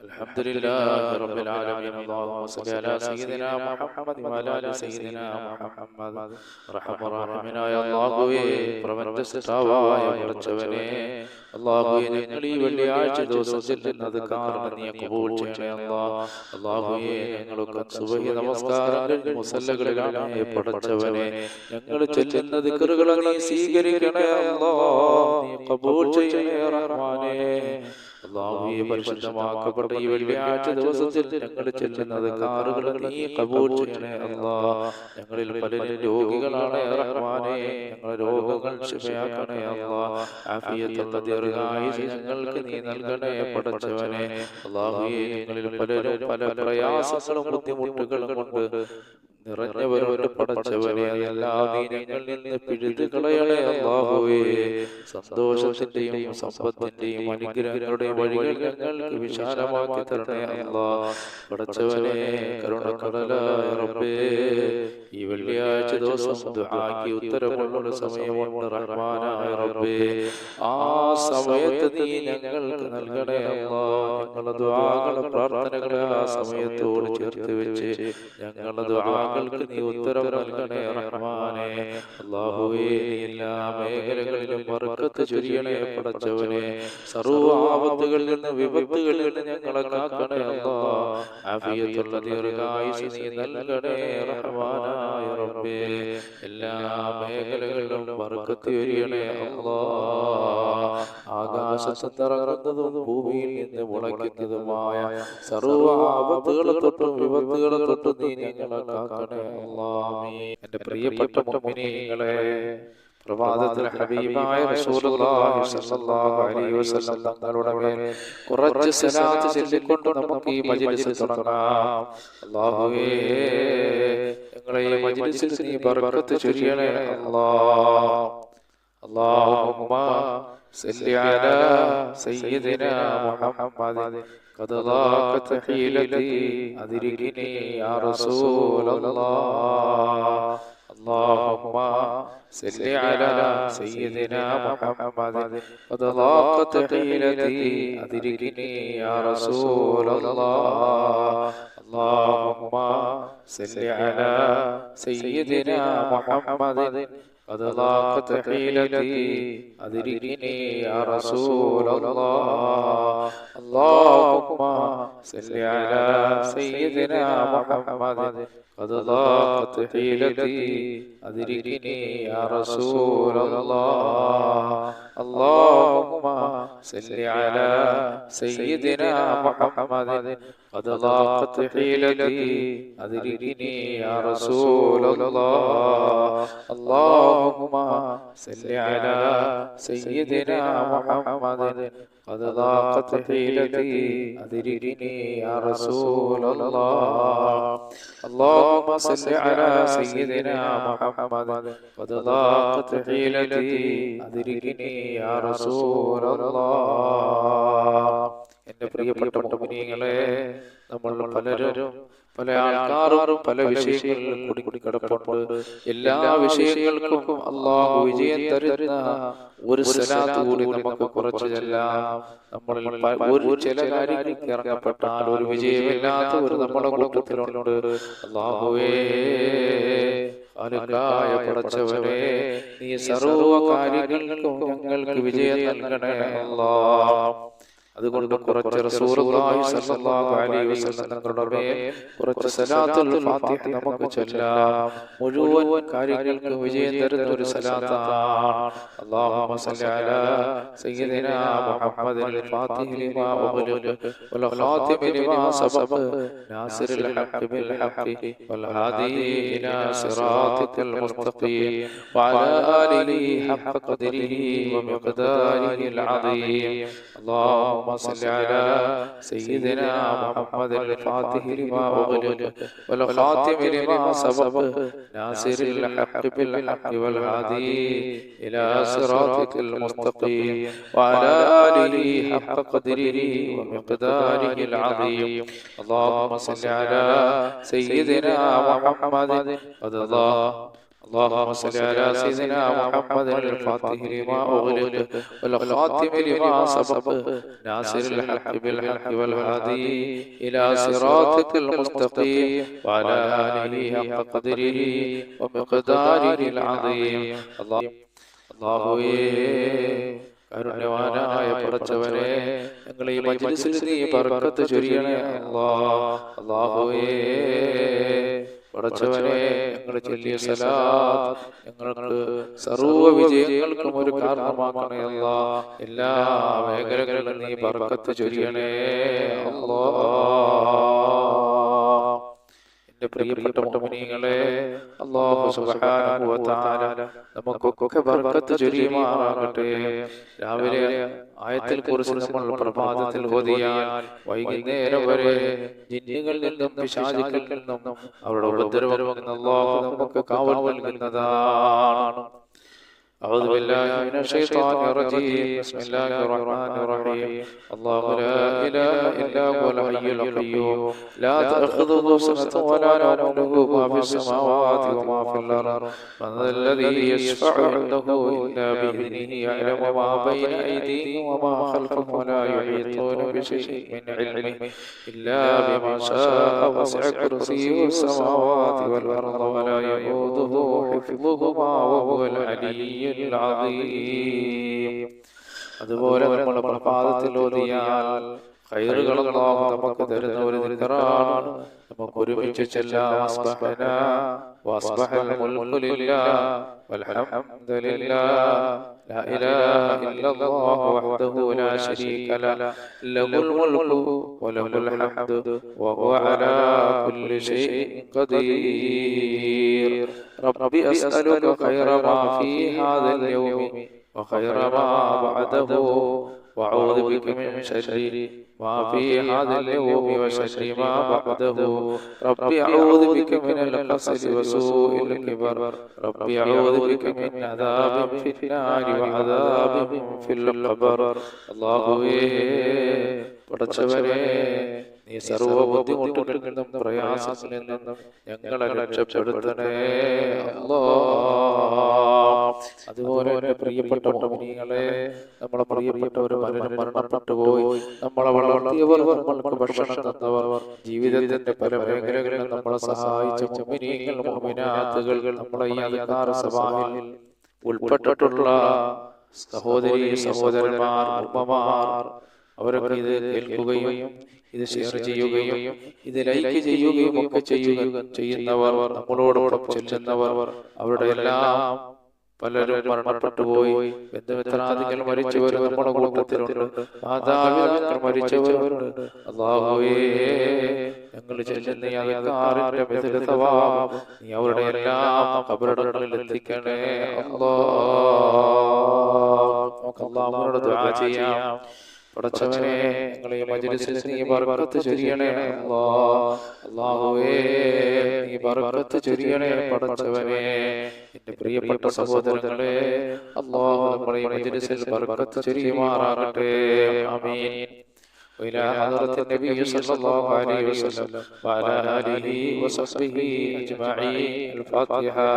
الحمد لله رب العالمين. اللهم صل على سيدنا محمد وعلى آل سيدنا محمد. റഹ്മാനായ അല്ലാഹുവേ, പ്രപഞ്ച സൃഷ്ടാവായ പടച്ചവനെ, അല്ലാഹുവേ, ഞങ്ങൾ ഈ വെള്ളിയാഴ്ച ദിവസം ചെല്ലുന്നത് കാരണം നീ ഖബൂൽ ചെയ്യണേ അല്ലാഹ്. അല്ലാഹുവേ, ഞങ്ങളൊക്കെ സുബ്ഹി നമസ്കാരം കഴിഞ്ഞ് മുസല്ലകളിലാണ് പടച്ചവനെ, ഞങ്ങൾ ചെല്ലുന്ന ദിക്റുകൾ നീ സ്വീകരിക്കണേ അല്ലാഹ്, നീ ഖബൂൽ ചെയ്യണേ റഹ്മാനേ. അല്ലാഹുവേ, പരിശുദ്ധമാക്കപ്പെട്ട ഈ വെള്ളിയാഴ്ച ദിവസത്തിൽ ഞങ്ങൾ ചെല്ലുന്നത് കാറുകൾ നീ ഖബൂൽ ചെയ്യണേ അല്ലാഹ്. ഞങ്ങളിൽ പലരും രോഗികളാണ് റഹ്മാനേ, ഞങ്ങളുടെ രോഗങ്ങൾ ശിഫയാക്കണേ അല്ലാഹ്. ആഫിയത്തുള്ള ദീർഘായുസ്സ് ഞങ്ങൾക്ക് നീ നൽകണേ പടച്ചവനെ. അല്ലാഹുവേ, ഞങ്ങളിൽ പലരും പല പ്രയാസങ്ങളും ബുദ്ധിമുട്ടുകളും കൊണ്ട് നിറഞ്ഞവരോട് പടച്ചവനെ, എല്ലാം നീ ഞങ്ങളിൽ നിന്ന് പിഴുതു കളയണേ അല്ലാഹുവേ. സന്തോഷത്തിന്റെയും സമ്പത്തിന്റെയും അനുഗ്രഹങ്ങളുടെയും വഴികൾ ഞങ്ങൾക്ക് വിശാലമാക്കി തരണേ അല്ലാഹ്. പടച്ചവനെ, കരുണക്കടലായ റബ്ബേ, ഈ വെള്ളിയാഴ്ച ദിവസം ദുആക്ക് ഉത്തരമുള്ള സമയമുണ്ട് റഹ്മാനായ റബ്ബേ. ആ സമയത്ത് നീ ഞങ്ങൾക്ക് നൽകണേ അല്ലാഹ്. ഞങ്ങളുടെ ദുആകളെ പ്രാർത്ഥനകളെ ആ സമയത്തോട് ചേർത്ത് വെച്ച് ഞങ്ങളുടെ ദുആകൾക്ക് നീ ഉത്തരം നൽകണേ റഹ്മാനേ. അല്ലാഹുവേ, എല്ലാ മേഖലകളിലും ബർക്കത്ത് ചൊരിയണേ പടച്ചവനെ. സർവ്വ ആപത്തുകളിൽ നിന്ന് വിപത്തുകളിൽ നിന്ന് ഞങ്ങളെ കാക്കണേ അല്ലാഹ്. ആഫിയത്തുള്ള ദീർഘായുസ്സ് നീ നൽകണേ റഹ്മാനായ റബ്ബേ. എല്ലാ മേഖലകളിലും ബർക്കത്ത് ചൊരിയണേ അല്ലാഹ്. ആകാശത്ത് ഇറങ്ങുന്നതും ഭൂമിയിൽ നിന്ന് മുളയ്ക്കുന്നതുമായ സർവ്വ ആപത്തുകളെ തൊട്ടും വിപത്തുകളെ തൊട്ടും നീ ഞങ്ങളെ കാക്കണേ അല്ലാഹ്. എന്റെ പ്രിയപ്പെട്ട മുഅ്മിനീങ്ങളെ, പ്രവാചകൻ ഹബീബായ റസൂലുള്ളാഹി സ്വല്ലല്ലാഹു അലൈഹി വസല്ലം തങ്ങളുടെ മേൽ കുറച്ച് സ്വലാത്ത് ചൊല്ലിക്കൊണ്ട് നമുക്ക് ഈ മജ്‌ലിസ് തുടങ്ങാം. അല്ലാഹുവേ, ഞങ്ങളെ ഈ മജ്‌ലിസിൽ നീ ബർക്കത്ത് ചൊരിയണേ അല്ലാഹ്. അല്ലാഹുമ്മ സല്ലി അലാ സയ്യിദിനാ മുഹമ്മദ് قد ضاقت حيلتي أدركني يا رسول الله. اللهم صل على سيدنا محمد قد ضاقت حيلتي أدركني يا رسول الله. اللهم صل على سيدنا محمد قد ضاقت حيلتي أدركني يا رسول الله. اللهم صل على سيدنا محمد قد ضاقت حيلتي أدركني يا رسول الله. اللهم صل على سيدنا محمد قد ضاقت حيلتي أدركني يا رسول الله. اللهم صل على سيدنا محمد قد ضاقت حيلتي أدركني يا رسول الله. اللهم صل على سيدنا محمد قد ضاقت حيلتي أدركني يا رسول الله. എന്റെ പ്രിയപ്പെട്ട മുഅ്മിനീങ്ങളെ, നമ്മൾ പലരും പല ആൾക്കാരും പല വിഷയങ്ങളിലും കൂടി കിടപ്പുണ്ട്. എല്ലാ വിഷയങ്ങൾക്കും അല്ലാഹു വിജയം തരുന്ന ഒരു സ്വലാത്ത് കൂടി നമുക്ക് കുറച്ച് ചെല്ലാം. നമ്മളിൽ ഒരു ചില കാര്യങ്ങൾക്ക് ഇറങ്ങപ്പെട്ടാൽ ഒരു വിജയമില്ലാത്തവർ നമ്മുടെ കൂട്ടത്തിലുണ്ട്. അല്ലാഹുവേ, ഖാലിഖായ പടച്ചവനെ, നീ സർവ്വ കാര്യങ്ങൾക്കും ഞങ്ങൾക്ക് വിജയം നൽകണേ അല്ലാഹ്. അതുകൊണ്ട് കുറച്ച് റസൂലുള്ളാഹി സ്വല്ലല്ലാഹു അലൈഹി വസല്ലം തങ്ങളുടെ മേൽ കുറച്ച് സലാത്തുൽ ഫാത്തിഹ നമുക്ക് ചൊല്ലാം. മുഴുവൻ കാര്യങ്ങൾക്കും വിജയം തരുന്ന ഒരു സലാത്താണ്. അല്ലാഹുമ്മ സല്ലി അലാ സയ്യിദിനാ മുഹമ്മദിൽ ഫാത്തിഹി ലിമാ ഉഗ്ലിഖ വൽ ഖാതിമി ലിമാ സബഖ നാസിറിൽ ഹഖ് ബിൽ ഹഖ് വൽ ഹാദി ഇലാ സിറാത്തിക്കൽ മുസ്തഖീം വഅലാ ആലിഹി ഹഖ ഖദ്രിഹി വമിഖ്ദാരിഹിൽ അദീം. അല്ലാഹുമ്മ صل على سيدنا محمد الفاتح لما أغلق والخاتم لما سبق ناصر الحق بالحق والهادي إلى صراطك المستقيم وعلى آله حق قدره ومقداره العظيم. اللهم صل على سيدنا محمد قد ضاق اللهم صل على سيدنا محمد الفاتح لما أغلق والخاتم لما سبق ناصر الحق بالحق والهادي إلى صراطك المستقيم وعلى آله حق قدره ومقداره العظيم. അല്ലാഹുവേ, കാരുണ്യവാനായ പടച്ചവനെ, ഞങ്ങളെ ഈ മജ്‌ലിസിൽ നീ ബർക്കത്ത് ചൊരിയണേ അല്ലാഹുവേ. പടച്ചവനെ, ഞങ്ങൾ ചൊല്ലിയ സലാത്ത് ഞങ്ങൾക്ക് സർവ്വ വിജയങ്ങൾക്കും ഒരു കാരണമാക്കണേ അല്ലാഹ്. എല്ലാ മേഖലകളിലും നീ ബർക്കത്ത് ചൊരിയണേ അല്ലാഹ്. എന്റെ പ്രിയപ്പെട്ട മുഅ്മിനീങ്ങളെ, അല്ലാഹു സുബ്ഹാനഹു വ തആല നമുക്കൊക്കെ ബർക്കത്ത് ചൊരിയുമാറാകട്ടെ. രാവിലെ ആയത്തിൽ കുറിച്ച് നമ്മൾ പ്രഭാതത്തിൽ ഓതിയാൽ വൈകുന്നേരം വരെ ജിന്നുകളിൽ നിന്നും പിശാചുക്കളിൽ നിന്നും അവരുടെ ഉപദ്രവങ്ങളിൽ നിന്നും അല്ലാഹു നമുക്ക് കാവൽ നൽകുന്നതാണ്. أعوذ بالله من الشيطان الرجيم. بسم الله الرحمن الرحيم. الله لا إله إلا هو الحي القيوم لا تأخذه سنة ولا نوم له ما في السماوات وما في الأرض من ذا الذي يشفع عنده إلا بإذنه يعلم ما بين أيديهم وما خلفهم ولا يحيطون بشيء من علمه إلا بما شاء وسع كرسيه السماوات والأرض ولا يؤوده حفظهما وهو العلي. അതുപോലെ നമ്മൾ പ്രഭാതത്തിൽ ഓതിയാൽ ഖൈറുകൾ അല്ലാഹു നമുക്ക് തരുന്ന ഒരു ദിക്റാണ്. നമുക്ക് ഒരുമിച്ച് ചൊല്ലാം അസ്ബഹനാ വഅസ്ബഹൽ മുൽക്കു ലില്ലാഹി വൽഹംദുലില്ലാഹി ലാ ഇലാഹ ഇല്ലല്ലാഹു വഹ്ദഹു ലാ ശരീക ലഹു ലഹുൽ മുൽക്കു വലഹുൽ ഹംദു വഹുവ അലാ കുല്ലി ശൈഇൻ ഖദീർ. റബ്ബി അസ്അലുക ഖൈറ മാ ഫീ ഹാദൽ യൗമി وخير ما بعده وأعوذ بك من شر ما في هذا اليوم وشر ما بعده. ربي أعوذ بك من الكسل وسوء الكبر. ربي أعوذ بك من عذاب في النار وعذاب في القبر. അല്ലാഹുവേ, പടച്ചവനെ, നീ സർവ്വ ബുദ്ധിമുട്ടുകളിൽ നിന്നും പ്രയാസങ്ങളിൽ നിന്നും ഞങ്ങളെ രക്ഷപ്പെടുത്തണേ അല്ലാഹ്. അതുപോലെ എന്റെ പ്രിയപ്പെട്ട മുഅ്മിനീങ്ങളെ, നമ്മളെ പ്രിയപ്പെട്ടവർ മരണപ്പെട്ടു പോയി, നമ്മളെ വളർത്തിയവർ, നമ്മൾക്ക് ഭക്ഷണം തന്നവർ, ജീവിതത്തിന്റെ പല മേഖലകളിൽ നമ്മളെ സഹായിച്ച മുഅ്മിനീങ്ങൾ മുഅ്മിനാത്തുകൾ, നമ്മളെ ഈ അദ്കാർ സബാഹിൽ ഉൾപ്പെട്ടിട്ടുള്ള സഹോദരി സഹോദരന്മാർ, ഉമ്മമാർ, അവരൊക്കെ ഇത് കേൾക്കുകയും ഇത് ഷെയർ ചെയ്യുകയും ഇത് ലൈക്ക് ചെയ്യുകയും ഒക്കെ ചെയ്യുന്നവർ, നമ്മളോടൊപ്പം ചെല്ലുന്നവർ, അവരുടെ എല്ലാം പലരും മരണപ്പെട്ടു പോയി. ബന്ധുമിത്രാദികൾ മരിച്ചവരും നമ്മുടെ കൂട്ടത്തിലുണ്ട്. മാതാപിതാക്കൾ മരിച്ചവരുണ്ട്. അല്ലാഹുവേ, ഞങ്ങൾ ചെല്ലുന്ന ഈ അദ്കാറിന്റെ ബദൽ സവാബ് നീ അവരുടെ എല്ലാം ഖബറുകളിൽ എത്തിക്കണേ അല്ലാഹ്. നമുക്ക് അല്ലാഹുവിനോട് ദുആ ചെയ്യാം. പടച്ചവനെ, ഞങ്ങളെ ഈ മജ്‌ലിസിൽ നീ ബർക്കത്ത് ചൊരിയണേ അല്ലാഹ്. അല്ലാഹുവേ, നീ ബർക്കത്ത് ചൊരിയണേ പടച്ചവനെ. എന്റെ പ്രിയപ്പെട്ട സഹോദരങ്ങളെ, അല്ലാഹു നമ്മളെ ഈ മജ്‌ലിസിൽ ബർക്കത്ത് ചൊരിയുമാറാകട്ടെ. ആമീൻ. وإلى حضرة النبي صلى الله عليه وسلم وعلى آله وصحبه أجمعين. الفاتحة.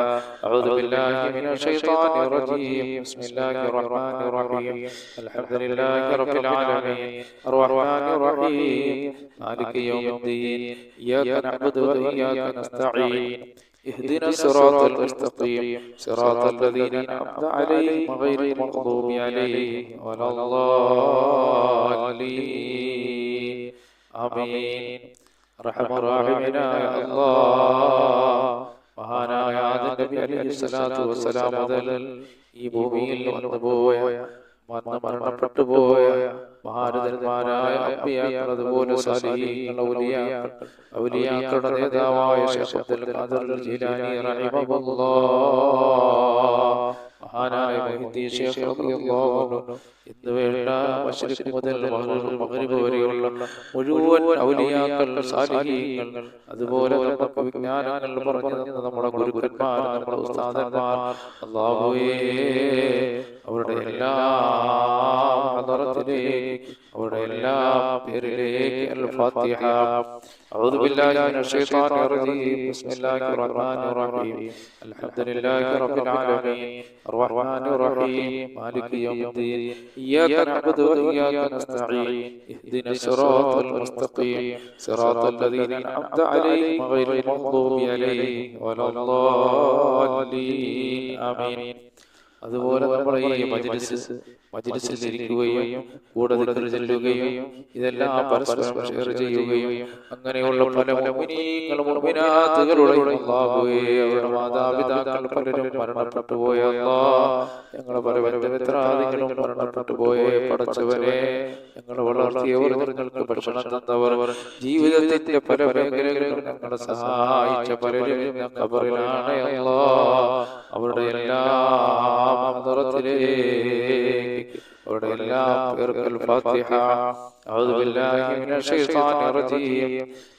أعوذ بالله من الشيطان الرجيم. بسم الله الرحمن الرحيم. الحمد لله رب العالمين الرحمن الرحيم مالك يوم الدين إياك نعبد وإياك نستعين اهدنا الصراط المستقيم صراط الذين أنعمت عليهم غير المغضوب عليهم ولا الضالين. آمين. رحم الراحمين يا الله. മഹാനായ ആദം നബി അലൈഹിസ്സലാത്തു വസ്സലാം മുതൽ ഈ ഭൂമിയിൽ വന്നുപോയ മരണപ്പെട്ടു പോയ മഹാരഥന്മാരായ അമ്പിയാക്കൾ, അതുപോലെ സാലിഹീങ്ങൾ, ഔലിയാക്കളുടെ നേതാവായ ശൈഖ് അബ്ദുൽ ഖാദിർ ജീലാനി റഹിമഹുല്ലാഹ്, മഹാനായ മുഹീദ്ദീൻ ശൈഖ് റളിയല്ലാഹു അൻഹു, ഇന്ന് വേണ്ട മശ്രിഖ് മുതൽ മഗ്രിബ് വരെയുള്ള മുഴുവൻ ഔലിയാക്കൾ, സാലിഹീങ്ങൾ, അതുപോലെ നമുക്ക് വിജ്ഞാനങ്ങൾ പറഞ്ഞു തന്ന നമ്മുടെ ഗുരുക്കന്മാർ, നമ്മുടെ ഉസ്താദന്മാർ, അല്ലാഹുവേ അവരുടെ എല്ലാ ഹദറത്തിലേക്ക് അവരുടെ എല്ലാ പേരിലേക്ക് അൽ-ഫാത്തിഹ. അഊദു ബില്ലാഹി മിനശ് ശൈത്വാനിർ റജീം. ബിസ്മില്ലാഹിർ റഹ്മാനിർ റഹീം. അൽഹംദുലില്ലാഹി റബ്ബിൽ ആലമീൻ അർറഹ്മാനിർ റഹീം മാലികി യൗമിദ്ദീൻ ഇയ്യാക നഅ്ബുദു വ ഇയ്യാക നസ്തഈൻ ഇഹ്ദിനസ് സിറാത്തൽ മുസ്തഖീം സിറാത്തൽ ലദീന അൻഅംത അലൈഹിം ഗൈറിൽ മഗ്ദൂബി അലൈഹിം വലദ്ദാലീൻ. ആമീൻ. അതുപോലെ നമ്മൾ ഈ മജ്‌ലിസിൽ ഇരിക്കുകയും കൂടെ ദിക്ർ ചൊല്ലുകയും ഇതെല്ലാം പരസ്പരം ഷെയർ ചെയ്യുകയും അങ്ങനെയുള്ള പല മുഅ്മിനീങ്ങളും മുഅ്മിനാത്തുകളുടെ അല്ലാഹുവേ, അവരുടെ മാതാപിതാക്കൾ പലരും മരണപ്പെട്ടു പോയ അല്ലാഹ്, ഞങ്ങളെ പല മിത്രാദികളും മരണപ്പെട്ടു പോയ പടച്ചവനെ, ഞങ്ങളെ വളർത്തിയവർ, ഞങ്ങൾക്ക് ഭക്ഷണം തന്നവർ, ജീവിതത്തിന്റെ പല മേഖലകളിലും ഞങ്ങളെ സഹായിച്ച പലരും ഖബറിലാണ് അല്ലാഹ്. അവരുടെ എല്ലാ അവരുടെ എല്ലാ പേർക്കും ഫാത്തിഹ. അഊദു ബില്ലാഹി മിനശ് ശൈത്വാനിർ റജീം.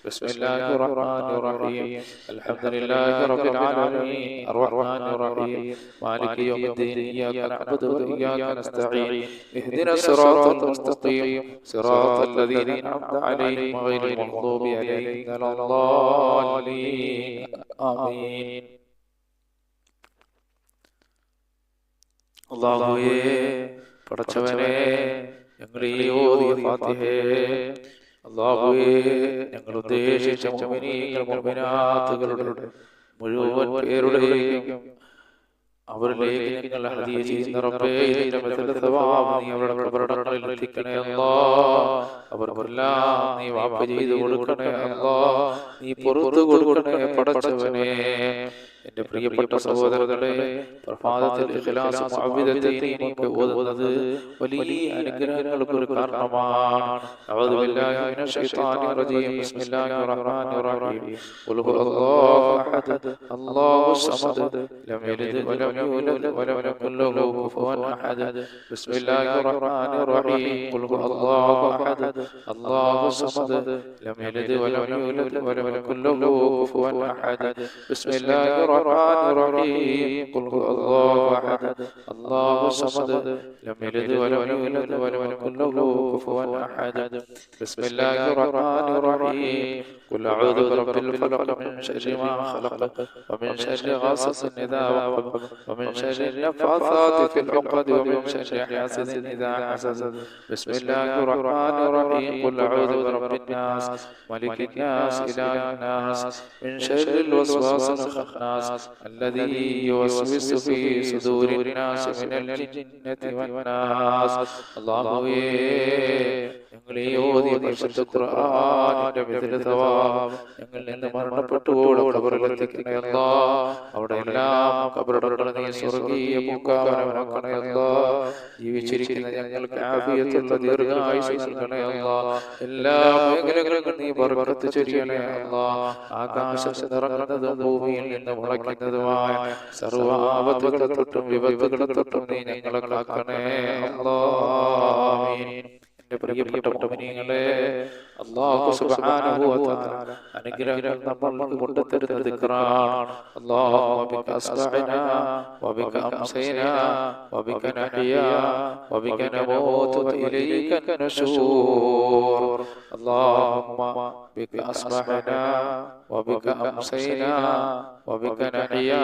ബിസ്മില്ലാഹിർ റഹ്മാനിർ റഹീം. അൽഹംദുലില്ലാഹി റബ്ബിൽ ആലമീൻ അർറഹ്മാനിർ റഹീം മാലികി യൗമിദ്ദീൻ ഇയ്യാക നഅ്ബുദു വ ഇയ്യാക നസ്തഈൻ ഇഹ്ദിനസ് സിറാത്തൽ മുസ്തഖീം സിറാത്തൽ ലദീന അൻഅംത അലൈഹിം ഗൈറിൽ മഗ്ദൂബി അലൈഹിം വലദ്ദാലീൻ. ആമീൻ. അല്ലാഹുവേ, പടച്ചവനെ, ഞങ്ങൾ ഈ ഓതിയ ഫാത്തിഹയെ അല്ലാഹുവേ, ഞങ്ങൾ ഉദ്ദേശിച്ച മുഅ്മിനീങ്ങൾ മുഅ്മിനാത്തുകളുടെ മുഴുവൻ പേരുടെയും അവരിലേക്ക് ഞങ്ങൾ ഹദിയ ചെയ്യുന്ന റബ്ബേ, ഇതിന്റെ മസല സവാബ് നീ അവരുടെ ഖബറുകളിൽ എത്തിക്കണേ അല്ലാഹ്. അവർക്കെല്ലാം നീ വാഫ ചെയ്തു കൊടുക്കണേ അല്ലാഹ്. നീ പുറത്തു കൊടുക്കണേ പടച്ചവനെ. എന്റെ പ്രിയപ്പെട്ട സഹോദരങ്ങളെ, പ്രഭാതത്തിൽ ഇഖ്ലാസ് മുഅവ്വിദത്തൈനി ഓതുന്നത് വലിയ അനുഗ്രഹങ്ങൾക്ക് ഒരു കാരണമാണ്. അഊദു ബില്ലാഹി മിനശ് ശൈത്വാനിർ റജീം. ബിസ്മില്ലാഹിർ റഹ്മാനിർ റഹീം. ഖുൽ ഹുവല്ലാഹു അഹദ് അല്ലാഹുസ് സമദ് ലം യലിദ് വലം യൂലദ് വലം യകുൽ ലഹു കുഫുവൻ അഹദ്. ബിസ്മില്ലാഹിർ റഹ്മാനിർ റഹീം. ഖുൽ ഹുവല്ലാഹു അഹദ് അല്ലാഹുസ് സമദ് ലം യലിദ് വലം യൂലദ് വലം യകുൽ ലഹു കുഫുവൻ അഹദ്. ബിസ്മില്ലാഹിർ الرحمن الرحيم. قل هو الله أحد الله الصمد لم يلد ولم يولد ولم يكن له كفوا أحد. بسم الله الرحمن الرحيم. قل أعوذ برب الفلق من شر ما خلق ومن شر غاسق إذا وقب ومن شر النفاثات في العقد ومن شر حاسد إذا حسد. بسم الله الرحمن الرحيم. قل أعوذ برب الناس ملك الناس إله الناس من شر الوسواس الخناس الذي يوسوس في صدور الناس من الجنة والناس. اللهم ഞങ്ങളെ ഓതിയ പരിശുദ്ധ ഖുർആനിന്റെ മിഥ്യ സവാബ് ഞങ്ങളിൽ നിന്ന് മരണപ്പെട്ടുപോയ ഖബറിലെത്തിക്കണേ അല്ലാഹ്. അവിടെ എല്ലാം ഖബറുകൾ നീ സ്വർഗ്ഗീയ പൂങ്കാവനമാക്കണേ അല്ലാഹ്. ജീവിച്ചിരിക്കുന്ന ഞങ്ങൾക്ക് ആഫിയത്തുള്ള ദീർഘായുസ്സ് നൽകണേ അല്ലാഹ്. എല്ലാ മേഖലകളിലും നീ ബർക്കത്ത് ചൊരിയണേ അല്ലാഹ്. ആകാശത്ത് നിറങ്ങുന്നതും ഭൂമിയിൽ നിന്ന് മുളയ്ക്കുന്നതുമായ സർവ്വ ആപത്തുകളെ തൊട്ടും വിപത്തുകളെ തൊട്ടും നീ ഞങ്ങളെ കാക്കണേ അല്ലാഹ്. ആമീൻ. പ്രിയപ്പെട്ട മുഅ്മിനീങ്ങളെ, അല്ലാഹു സുബ്ഹാനഹു വ തആല അനുഗ്രഹങ്ങൾ നമ്മൾക്ക് കൊണ്ടുതരുന്ന ദിക്റാണ്. അല്ലാഹുമ്മ ബിക അസ്ബഹനാ വബിക അംസൈനാ വബിക നഹ്യാ വബിക നമൂതു വഇലൈക നശൂർ. അല്ലാഹുമ്മ ബിക അസ്ബഹനാ വബിക അംസൈനാ വബിക നഹ്യാ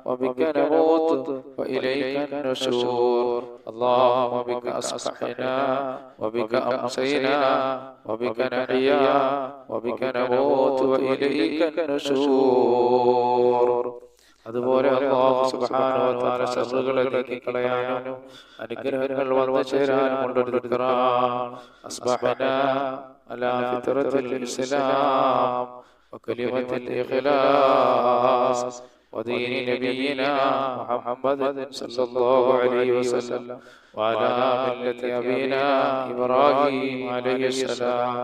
വബിക നമൂതു വഇലൈക നശൂർ. അല്ലാഹുമ്മ ബിക അസ്ബഹനാ വബിക أمسينا وبك نحيا وبك نموت وإليك النشور. അതുപോലെ അല്ലാഹു സുബ്ഹാനഹു വ തആല ശർറുകളെ നീക്കിക്കളയാനും അനുഗ്രഹങ്ങൾ വന്നു ചേരാനും കൊണ്ടൊരു ദിക്റാണ്. അസ്ബഹനാ അലാ ഫിത്രത്തിൽ ഇസ്ലാം വകലിമത്തിൽ ഇഖ്ലാസ് ودين نبينا محمد صلى الله عليه وسلم وعلى ملة أبينا إبراهيم عليه السلام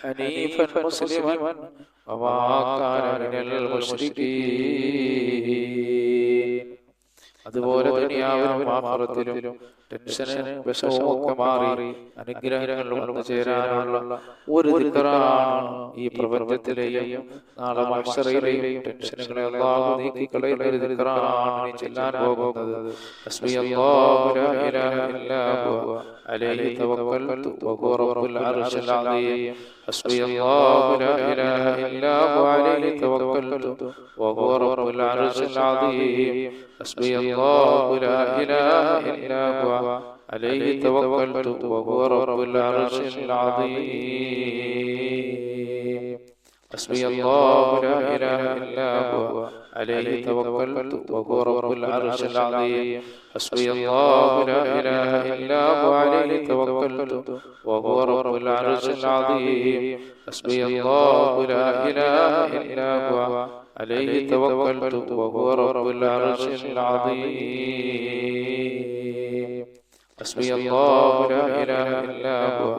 حنيفا مسلما وما كان من المشركين. അതുപോലെ ദുനിയാവിലും ആഖിറത്തിലും ടെൻഷന് വിഷമവും ഒക്കെ മാറി അനുഗ്രഹങ്ങൾ വന്നു ചേരാനുള്ള ഒരു ദിക്റാണ് ഈ പ്രപഞ്ചത്തിലെയും നാളെ മഹ്ശറിലെയും ടെൻഷനുകളെ അല്ലാഹു നീക്കിക്കളയുന്ന ഒരു ദിക്റാണ് ചെല്ലാൻ പോകുന്നത്. ഹസ്ബിയല്ലാഹു ലാ ഇലാഹ ഇല്ലാ ഹുവ അലൈഹി തവക്കൽതു വഹുവ റബ്ബുൽ അർശിൽ അദീം. ഹസ്ബിയല്ലാഹു ലാ ഇലാഹ ഇല്ലാ ഹുവ അലൈഹി തവക്കൽതു വഹുവ റബ്ബുൽ അർശിൽ അദീം. ഹസ്ബിയല്ലാഹു ലാ ഇലാഹ ഇല്ലാ ഹുവ അലൈഹി തവക്കൽതു വഹുവ റബ്ബുൽ അർശിൽ അദീം. ഹസ്ബിയല്ലാഹു ലാ ഇലാഹ ഇല്ലാ ഹുവ അലൈഹി തവക്കൽതു വഹുവ റബ്ബുൽ അർശിൽ അദീം. ഹസ്ബിയല്ലാഹു ലാ ഇലാഹ ഇല്ലാ ഹുവ അലൈഹി തവക്കൽതു വഹുവ റബ്ബുൽ അർശിൽ അദീം. ഹസ്ബിയല്ലാഹു ലാ ഇലാഹ ഇല്ലാ ഹുവ അലൈഹി തവക്കൽതു വഹുവ റബ്ബുൽ അർശിൽ അദീം. ഹസ്ബിയല്ലാഹു ലാ ഇലാഹ ഇല്ലാ ഹുവ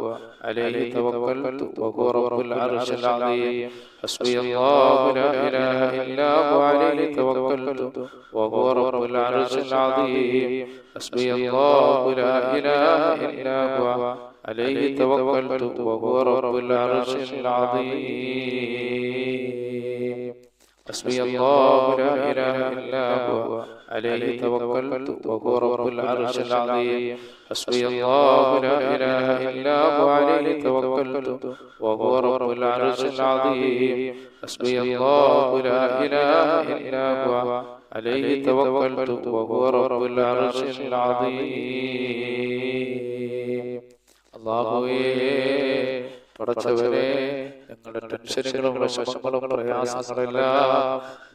അലൈഹി തവക്കൽതു വഹുവ റബ്ബുൽ അർശിൽ അദീം. ഹസ്ബിയല്ലാഹു ലാ ഇലാഹ ഇല്ലാ ഹുവ അലൈഹി തവക്കൽതു വഹുവ റബ്ബുൽ അർശിൽ അദീം. ഹസ്ബിയല്ലാഹു ലാ ഇലാഹ ഇല്ലാ ഹുവ അലൈഹി തവക്കൽതു വഹുവ റബ്ബുൽ അർശിൽ അദീം. ഹസ്ബിയല്ലാഹു ലാ ഇലാഹ ഇല്ലാ ഹുവ അലൈഹി തവക്കൽതു വഹുവ റബ്ബുൽ അർശിൽ അദീം. ഹസ്ബിയല്ലാഹു ലാ ഇലാഹ ഇല്ലാ ഹുവ അലൈഹി തവക്കൽതു വഹുവ റബ്ബുൽ അർശിൽ അദീം. ഹസ്ബിയല്ലാഹു ലാ ഇലാഹ ഇല്ലാ ഹുവ അലൈഹി തവക്കൽതു വഹുവ റബ്ബുൽ അർശിൽ അദീം. അല്ലാഹുവേ, പടച്ചവനെ, ഞങ്ങളുടെ ടെൻഷനുകളും വിഷമങ്ങളും പ്രയാസങ്ങളെല്ലാം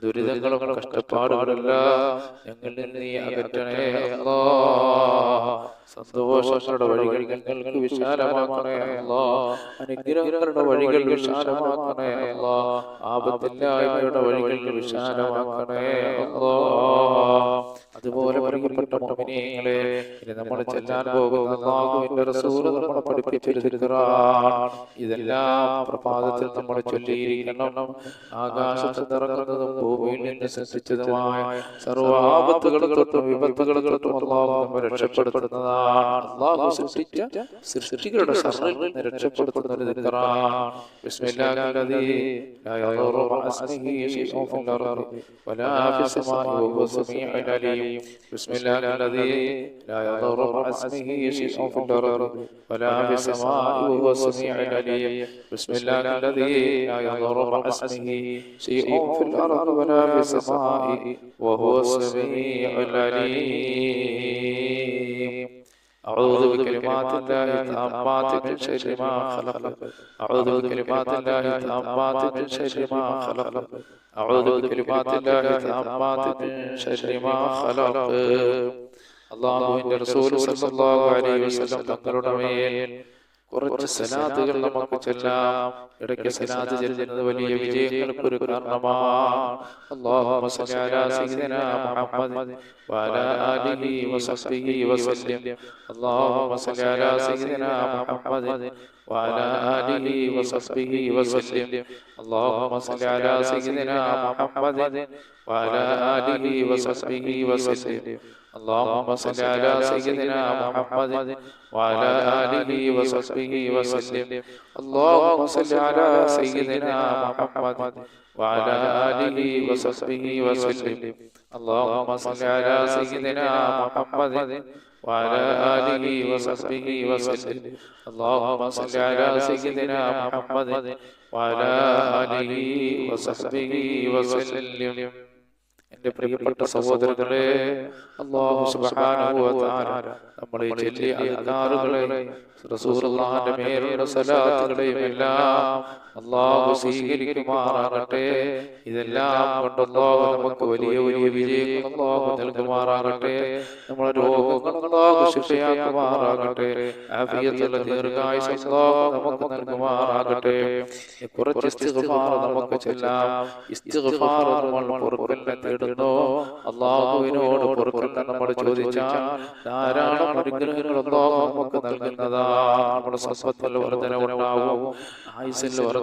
ദുരിതങ്ങളും കഷ്ടപ്പാടുകളെല്ലാം ഞങ്ങളിൽ നിന്ന് നീ അകറ്റണേ അല്ലാഹ്. സന്തോഷങ്ങളുടെ വഴികൾ ഞങ്ങൾക്ക് വിശാലമാക്കണേ അല്ലാഹ്. അനുഗ്രഹങ്ങളുടെ വഴികൾ വിശാലമാക്കണേ അല്ലാഹ്. ആപത്തില്ലായ്മയുടെ വഴികൾ വിശാലമാക്കണേ അല്ലാഹ്. അതുപോലെ പ്രിയപ്പെട്ട മുഅ്മിനീങ്ങളെ, ഇനി നമ്മൾ ചെല്ലാൻ പോകുന്ന അല്ലാഹുവിന്റെ റസൂൽ നമ്മളെ പഠിപ്പിച്ചൊരു ദിക്റാണ്. ഇതെല്ലാം പ്രഭാതത്തിൽ നമ്മൾ ചൊല്ലിയിരിക്കണം. ആകാശത്ത് നിറങ്ങുന്നതും ഭൂമിയിൽ നിന്ന് സൃഷ്ടിച്ചതുമായ സർവ്വ ആപത്തുകളും തൊട്ടും വിപത്തുകളും തൊട്ടും അല്ലാഹു നമ്മെ രക്ഷപ്പെടുത്തുന്നതാണ്. അല്ലാഹു സൃഷ്ടിച്ച സൃഷ്ടികളുടെ ശർറിൽ നിന്ന് രക്ഷപ്പെടുത്തുന്ന ഒരു ദിക്റാണ്. ബിസ്മില്ലാഹില്ലദീ ലാ യദുറു മഅസ്മിഹി ശൈഉൻ ഫിൽ അർളി വലാ ഫിസ് സമാഇ വഹുവ സമീഉൽ അലീം. ബിസ്മില്ലാഹില്ലദീ ലാ യദുറു മഅസ്മിഹി ശൈഉൻ ഫിൽ അർളി വലാ ഫിസ് സമാഇ വഹുവ സമീഉൽ അലീം. ബിസ്മില്ലാഹില്ലദീ ലാ യദുറു മഅസ്മിഹി ശൈഉൻ ഫിൽ അർളി വലാ ഫിസ് സമാഇ വഹുവ സമീഉൽ അലീം. أعوذ بكلمات الله التامات من شر ما خلق. أعوذ بكلمات الله التامات من شر ما خلق. أعوذ بكلمات الله التامات من شر ما خلق. അല്ലാഹുവിന്റെ റസൂൽ സല്ലല്ലാഹു അലൈഹി വസല്ലം തങ്ങളുടെ മേൽ കുറച്ച് സലാത്തുകൾ നമുക്ക് ചൊല്ലാം. ഇടയ്ക്ക് സലാത്ത് ചൊല്ലുന്നത് വലിയ വിജയങ്ങൾക്ക് ഒരു കാരണമാണ്. അല്ലാഹുമ്മ സ്വല്ലി അലാ സയ്യിദിനാ മുഹമ്മദ് വഅലാ ആലിഹി വസഹ്ബിഹി വസല്ലം. അല്ലാഹുമ്മ സ്വല്ലി അലാ സയ്യിദിനാ മുഹമ്മദ് വഅലാ ആലിഹി വസഹ്ബിഹി വസല്ലം. അല്ലാഹുമ്മ സ്വല്ലി അലാ സയ്യിദിനാ മുഹമ്മദ് വഅലാ ആലിഹി വസഹ്ബിഹി വസല്ലം. اللهم صل على سيدنا محمد وعلى آله وصحبه وسلم. اللهم صل على سيدنا محمد وعلى آله وصحبه وسلم. اللهم صل على سيدنا محمد وعلى آله وصحبه وسلم. اللهم صل على سيدنا محمد وعلى آله وصحبه وسلم. എന്റെ പ്രിയപ്പെട്ട സഹോദരങ്ങളെ, അല്ലാഹു സുബ്ഹാനഹു വ തആല നമ്മളെ ചൊല്ലിയ അദ്കാറുകളെ, റസൂലുള്ളാഹിന്റെ മേലുള്ള സലാത്തുകളെയും എല്ലാം അല്ലാഹു സ്വീകരിക്കുമാറാകട്ടെ. ഇതെല്ലാം കൊണ്ട് അല്ലാഹു നമുക്ക് വലിയ വലിയ വിജയങ്ങൾ അല്ലാഹു നൽകുമാറാകട്ടെ. നമ്മുടെ രോഗങ്ങൾ അല്ലാഹു ശിഫയാക്കുമാറാകട്ടെ. ആഫിയത്തുള്ള ദീർഘായുസ്സ് അല്ലാഹു നമുക്ക് നൽകുമാറാകട്ടെ. കുറച്ച് ഇസ്തിഗ്ഫാർ നമുക്ക് ചൊല്ലാം. ഇസ്തിഗ്ഫാർ നമ്മൾ പൊറുക്കലിനെ തേടുന്നു. അല്ലാഹുവിനോട് പൊറുക്കലിനെ നമ്മൾ ചോദിച്ചാൽ ധാരാളം അനുഗ്രഹങ്ങൾ അല്ലാഹു നമുക്ക് നൽകുന്നതാണ്. നമ്മുടെ സമ്പത്തിൽ വർധനവുണ്ടാവും, ആയുസ്സിൽ വർധന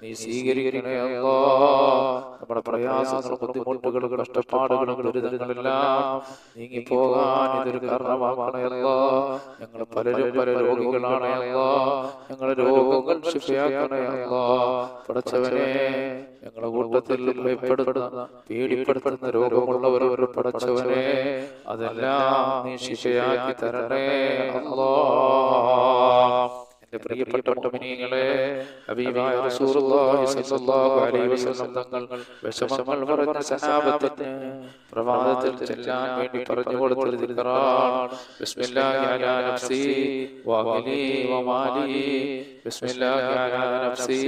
നീ സ്വീകരിക്കണേ അല്ലാ. നമ്മുടെ പ്രയാസങ്ങളും ബുദ്ധിമുട്ടുകളും കഷ്ടപ്പാടുകളും ദുരിതങ്ങളെല്ലാം നീങ്ങിപ്പോകാൻ ഇതൊരു കാരണമാക്കണേ അല്ലാ. ഞങ്ങൾ പലരും പല രോഗികളാണ് അല്ലാ. ഞങ്ങളുടെ രോഗങ്ങൾ ശിഫയാക്കണേ അല്ലാ. പടച്ചവനെ, ഞങ്ങളുടെ കൂട്ടത്തിൽ ഭയപ്പെടുന്ന പേടിപ്പെടുത്തുന്ന രോഗമുള്ളവർ പടച്ചവനെ, അതെല്ലാം നീ ശിഫയാക്കി തരണേ അല്ലാ. എന്റെ പ്രിയപ്പെട്ട മുഅ്മിനീങ്ങളെ, ഹബീബായ റസൂലുള്ളാഹി സ്വല്ലല്ലാഹു അലൈഹി വസല്ലം തങ്ങൾ വിഷമങ്ങൾ പറഞ്ഞ സഹാബത്തിന് പ്രഭാതത്തിൽ ചെല്ലാൻ വേണ്ടി പറഞ്ഞു കൊടുത്തത് ദിക്റാണ്. ബിസ്മില്ലാഹി അലാ നഫ്സി വഅഹ്ലി വമാലി, ബിസ്മില്ലാഹി അലാ നഫ്സി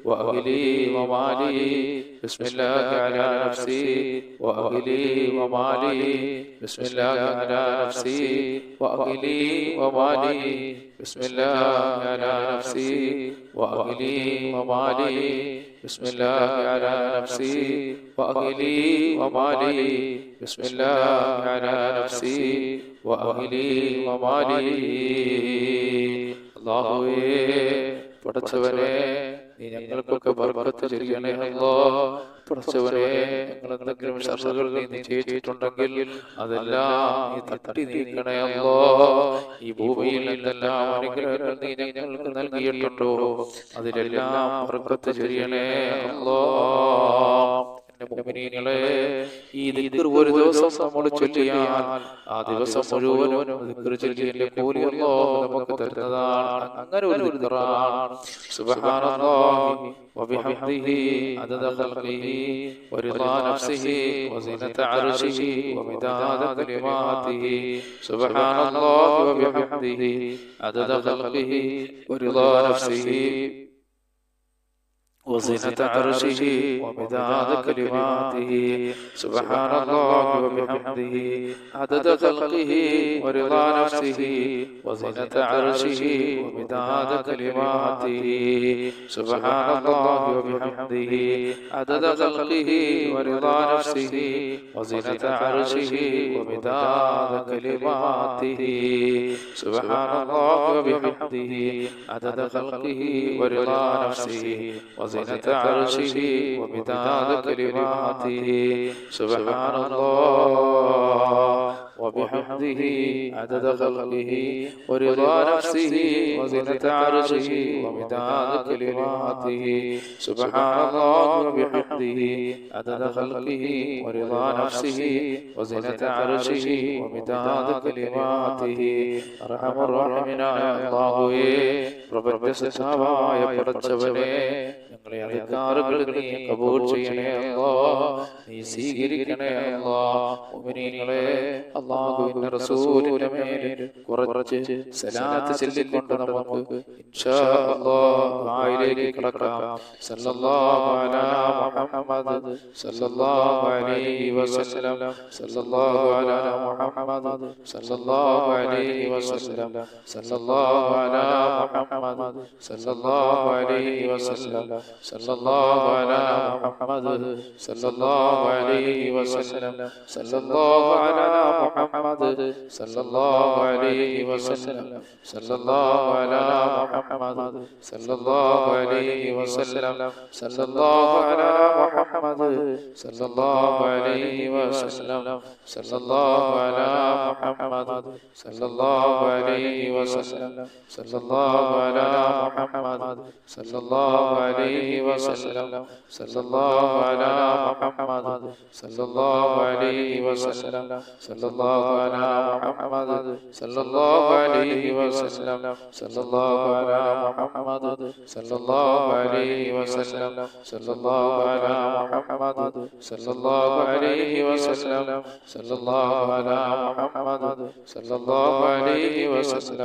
വഅഹ്ലി വമാലി, ബിസ്മില്ലാഹി അലാ നഫ്സി വഅഹ്ലി വമാലി, ബിസ്മില്ലാഹി അലാ നഫ്സി വഅഹ്ലി വമാലി, ബിസ്മില്ലാഹി അലാ നഫ്സി വഅഹ്ലി വമാലി, ബിസ്മില്ലാഹി അലാ നഫ്സി വഅഹ്ലി വമാലി, ബിസ്മില്ലാഹി അലാ നഫ്സി വഅഹ്ലി വമാലി. അല്ലാഹുവേ, പടച്ചവനെ, നീ ഞങ്ങൾക്കൊക്കെ ബർക്കത്ത് ചെയ്യണേ അല്ലാ. പടച്ചവനെ, ഞങ്ങൾ എന്തെങ്കിലും ശർറുകൾ നീ ചെയ്തിട്ടുണ്ടെങ്കിൽ അതെല്ലാം നീ തട്ടി നീക്കണേ അല്ലാ. ഈ ഭൂമിയിൽ എന്തെല്ലാം അനുഗ്രഹങ്ങൾ നീ ഞങ്ങൾക്ക് നൽകിയിട്ടുണ്ടോ അതിലെല്ലാം ബർക്കത്ത് ചെയ്യണേ അല്ലാ. മുഅ്മിനീങ്ങളെ, ഈ ദിക്ർ ഒരു ദിവസം നമ്മൾ ചൊല്ലിയാൽ ആ ദിവസം മുഴുവനും ദിക്ർ ചൊല്ലിയതിന്റെ കൂലി അല്ലാഹു നമുക്ക് തരുന്നതാണ്. അങ്ങനെ ഒരു ദിക്റാണ് സുബ്ഹാനല്ലാഹി വബിഹംദിഹി അദദ ഖൽഖിഹി വറിദാ നഫ്സിഹി വസിനത അർശിഹി വമിദാദ കലിമാതിഹി. സുബ്ഹാനല്ലാഹി വബിഹംദിഹി അദദ ഖൽഖിഹി വറിദാ നഫ്സിഹി وزنة عرشه ومداد كلماته. سبحان الله وبحمده عدد خلقه ورضا نفسه وزنة عرشه ومداد كلماته. سبحان الله وبحمده عدد خلقه ورضا نفسه وزنة عرشه ومداد كلماته. سبحان الله وبحمده عدد خلقه ورضا نفسه وزنة عرشه ومداد كلماته. سبحان الله وبحمده عدد خلقه ورضا نفسه وزنة عرشه ومداد كلماته. سبحان الله وبحمده عدد خلقه ورضا نفسه وزنة عرشه ومداد كلماته. أرحم الراحمين يا الله. പ്രപഞ്ച സൃഷ്ടാവായ പടച്ചവനെ, ഞങ്ങളെ അധികാരങ്ങൾ നീ കബൂൽ ചെയ്യണേ അല്ലാഹ്. നീ സ്വീകരിക്കണേ അല്ലാഹ്. മുഅ്മിനീങ്ങളെ, അല്ലാഹുവിന്റെ റസൂലിന്റെ മേൽ കുറച്ച് സലാത്ത് ചൊല്ലിക്കൊണ്ട് നമുക്ക് ഇൻഷാ അല്ലാഹ് ദുആയിലേക്ക് കടക്കാം. സല്ലല്ലാഹു അലാ മുഹമ്മദ് സല്ലല്ലാഹു അലൈഹി വസല്ലം, സല്ലല്ലാഹു അലാ മുഹമ്മദ് സല്ലല്ലാഹു അലൈഹി വസല്ലം, സല്ലല്ലാഹു അലാ മുഹമ്മദ് സല്ലല്ലാഹു അലൈഹി വസല്ലം, സല്ലല്ലാഹു അലാ മുഹമ്മദ് സല്ലല്ലാഹു അലൈഹി വസല്ലം, സല്ലല്ലാഹു അലാ മുഹമ്മദ് സല്ലല്ലാഹു അലൈഹി വസല്ലം, സല്ലല്ലാഹു അലാ മുഹമ്മദ് സല്ലല്ലാഹു അലൈഹി വസല്ലം, സല്ലല്ലാഹു അലാ മുഹമ്മദ് സല്ലല്ലാഹു അലൈഹി വസല്ലം, സല്ലല്ലാഹു അലാ മുഹമ്മദ് സല്ലല്ലാഹു അലൈഹി വസല്ലം, സല്ലല്ലാഹു അലാ മുഹമ്മദ് സല്ലല്ലാഹു അലൈഹി വസല്ലം, സല്ലല്ലാഹു അലാ മുഹമ്മദ് സല്ലല്ലാഹു അലൈഹി വസല്ലം, സല്ലല്ലാഹു അലാ മുഹമ്മദ് സല്ലല്ലാഹു അലൈഹി വസല്ലം, സല്ലല്ലാഹു അലാ മുഹമ്മദ് സല്ലല്ലാഹു അലൈഹി വസല്ലം, സല്ലല്ലാഹു അലാ മുഹമ്മദ് സല്ലല്ലാഹു അലൈഹി വസല്ലം, സല്ലല്ലാഹു അലാ മുഹമ്മദ് സല്ലല്ലാഹു അലൈഹി വസല്ലം,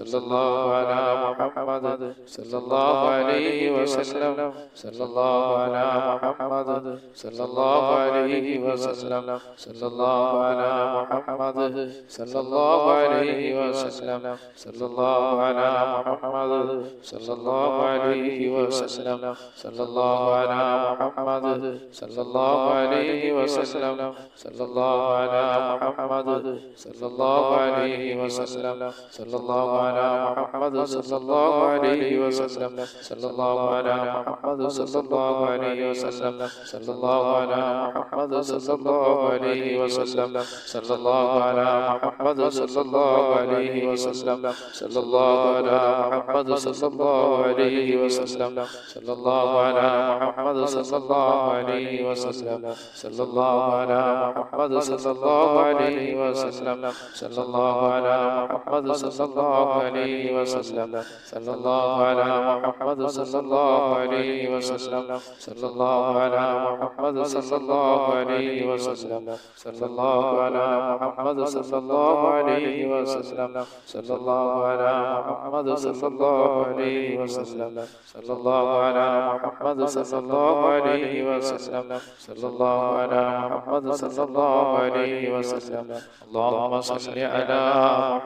സല്ലല്ലാഹു അലാ മുഹമ്മദ് സല്ലല്ലാഹു അലൈഹി വസല്ലം, സല്ലല്ലാഹു അലാ മുഹമ്മദ് സല്ലല്ലാഹു അലൈഹി വസല്ലം, സല്ലല്ലാഹു അലാ മുഹമ്മദ് സല്ലല്ലാഹു അലൈഹി വസല്ലം, സല്ലല്ലാഹു അലാ മുഹമ്മദ് സല്ലല്ലാഹു അലൈഹി വസല്ലം, സല്ലല്ലാഹു അലാ മുഹമ്മദ് സല്ലല്ലാഹു സല്ലല്ലാഹു അലൈഹി വസല്ലം സല്ലല്ലാഹു അലാ മുഹമ്മദ് സല്ലല്ലാഹു അലൈഹി വസല്ലം സല്ലല്ലാഹു അലാ മുഹമ്മദ് സല്ലല്ലാഹു അലൈഹി വസല്ലം സല്ലല്ലാഹു അലാ മുഹമ്മദ് സല്ലല്ലാഹു അലൈഹി വസല്ലം സല്ലല്ലാഹു അലാ മുഹമ്മദ് സല്ലല്ലാഹു അലൈഹി വസല്ലം സല്ലല്ലാഹു അലാ മുഹമ്മദ് സല്ലല്ലാഹു അലൈഹി വസല്ലം സല്ലല്ലാഹു അലാ മുഹമ്മദ് സല്ലല്ലാഹു അലൈഹി വസല്ലം സല്ലല്ലാഹു അലാ മുഹമ്മദ് സല്ലല്ലാഹു അലൈഹി വസല്ലം സല്ലല്ലാഹു അലാ മുഹമ്മദ് സല്ലല്ലാഹു അലൈഹി വസല്ലം സല്ലല്ലാഹു അലാ മുഹമ്മദ് സല്ലല്ലാഹു അലൈഹി വസല്ലം സല്ലല്ലാഹു അലാ മുഹമ്മദ് സല്ലല്ലാഹു അലൈഹി വസല്ലം സല്ലല്ലാഹു അലാ മുഹമ്മദ് സല്ലല്ലാഹു അലൈഹി വസല്ലം സല്ലല്ലാഹു അലാ മുഹമ്മദ് സല്ലല്ലാഹു അലൈഹി വസല്ലം സല്ലല്ലാഹു അലാ മുഹമ്മദ് സല്ലല്ലാഹു അലൈഹി വസല്ലം സല്ലല്ലാഹു അലാ മുഹമ്മദ് സല്ലല്ലാഹു അലൈഹി വസല്ലം സല്ലല്ലാഹു അലാ മുഹമ്മദ് സല്ലല്ലാഹു അലൈഹി വസല്ലം اللهم صل على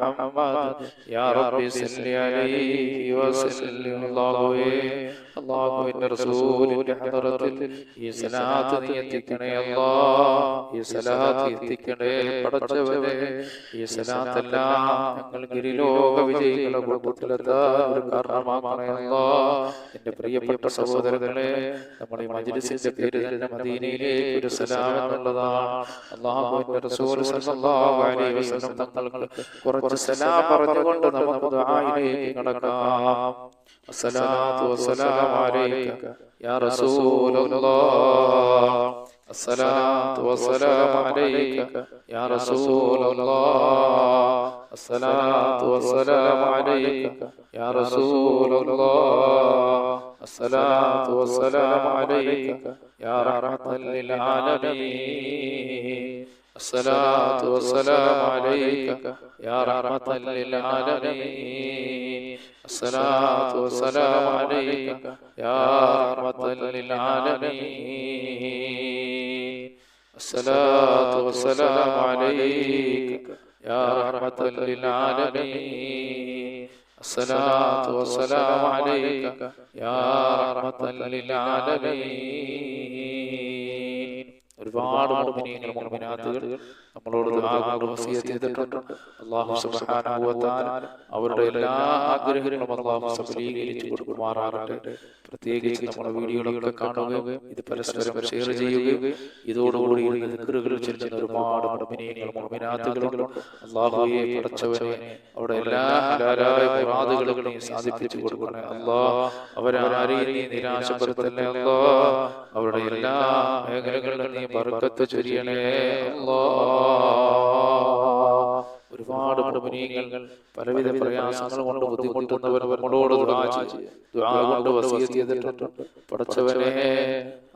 محمد يا رب صل عليه وسلم അല്ലാഹുവിന്റെ റസൂലിന്റെ ഹദറത്തിൽ ഈ സലാത്ത് നീ എത്തിക്കണേ അല്ലാഹ്. ഈ സലാത്ത് എത്തിക്കണേ പടച്ചവനെ. ഈ സലാത്തെല്ലാം ഞങ്ങൾ ഗിരിലോക വിജയികളുടെ കൂട്ടത്തിലെത്താൻ ഒരു കാരണമാക്കണേ അല്ലാഹ്. എന്റെ പ്രിയപ്പെട്ട സഹോദരങ്ങളെ, നമ്മൾ ഈ മജ്ലിസിന്റെ പേര് തന്നെ മദീനയിലേക്ക് ഒരു സലാം എന്നുള്ളതാണ്. അല്ലാഹുവിന്റെ റസൂൽ സല്ലല്ലാഹു അലൈഹി വസല്ലം തങ്ങൾക്ക് കുറച്ച് സലാം പറഞ്ഞുകൊണ്ട് നമുക്ക് ദുആയിലേക്ക് കടക്കാം. അസ്സലാത്തു വസ്സലാമു അലൈക യാ റസൂലല്ലാഹ്. അസ്സലാത്തു വസ്സലാമു അലൈക യാ റസൂലല്ലാഹ്. അസ്സലാത്തു വസ്സലാമു അലൈക യാ റസൂലല്ലാഹ്. അസ്സലാത്തു വസ്സലാമു അലൈക യാ റഹ്മത്തൽ ലിൽ ആലമീൻ. الصلاة والسلام عليك يا رحمة للعالمين. الصلاة والسلام عليك يا رحمة للعالمين. الصلاة والسلام عليك يا رحمة للعالمين. الصلاة والسلام عليك يا رحمة للعالمين. ഒരുപാട് മുഅ്മിനീങ്ങൾ മുഅ്മിനാത്തുകൾ നമ്മളോട് വസിയത്ത് ചെയ്തിട്ടുണ്ട്. അല്ലാഹു സുബ്ഹാനഹു വ തആല അവരുടെ എല്ലാ ആഗ്രഹങ്ങളും അല്ലാഹു സഫലീകരിച്ചു കൊടുക്കുമാറാകട്ടെ. പ്രത്യേകിച്ച് നമ്മുടെ വീഡിയോകളൊക്കെ കാണുകയും ഇത് പരസ്പരം ഷെയർ ചെയ്യുകയും ഇതോടുകൂടി ദിക്റുകൾ ചൊല്ലുന്ന ഒരുപാട് മുഅ്മിനീങ്ങൾ മുഅ്മിനാത്തുകളുണ്ട്. അല്ലാഹുവേ പടച്ചവനെ, അവിടെ എല്ലാ ഹലാലായ മുറാദുകളും നീ സാധിപ്പിച്ചു കൊടുക്കണേ അല്ലാഹ്. അവരാരെയും നീ നിരാശപ്പെടുത്തല്ലേ അല്ലാഹ്. അവരുടെ എല്ലാ മേഖലകളിലും നീ ബർക്കത്ത് ചൊരിയണേ അല്ലാഹ്. ഒരുപാട് മുഅ്മിനീങ്ങൾ പലവിധ പ്രയാസങ്ങൾ കൊണ്ട് ബുദ്ധിമുട്ടുന്നവർ നമ്മളോട് ദുആ കൊണ്ട് വസിയത്ത് ചെയ്തിട്ടുണ്ട്. പടച്ചവനെ,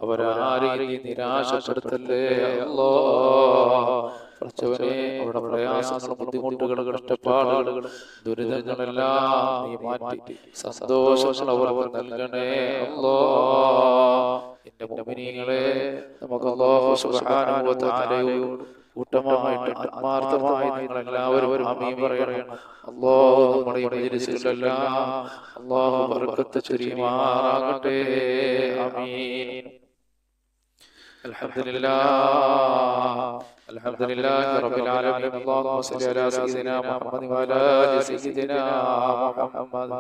അവരാരെയും നീ നിരാശപ്പെടുത്തല്ലേ അല്ലാഹ്. പടച്ചവനെ, അവരുടെ പ്രയാസങ്ങളും ബുദ്ധിമുട്ടുകളും കഷ്ടപ്പാടുകളും ദുരിതങ്ങളെല്ലാം നീ മാറ്റി സന്തോഷങ്ങൾ അവർക്ക് നൽകണേ അല്ലാഹ്. എന്റെ മുഅ്മിനീങ്ങളെ, നമുക്ക് അല്ലാഹു സുബ്ഹാനഹു വ തആലയോട് കൂട്ടമായിട്ട് ആത്മാർത്ഥമായി നിങ്ങൾ എല്ലാവരും ആമീൻ പറയണം. അല്ലാഹു നമ്മുടെ ഈ മജ്ലിസിലെല്ലാം അല്ലാഹു ബർക്കത്ത് ചൊരിയുമാറാകട്ടെ. ആമീൻ. الحمد لله رب العالمين. اللهم صل على سيدنا محمد وعلى آل سيدنا محمد.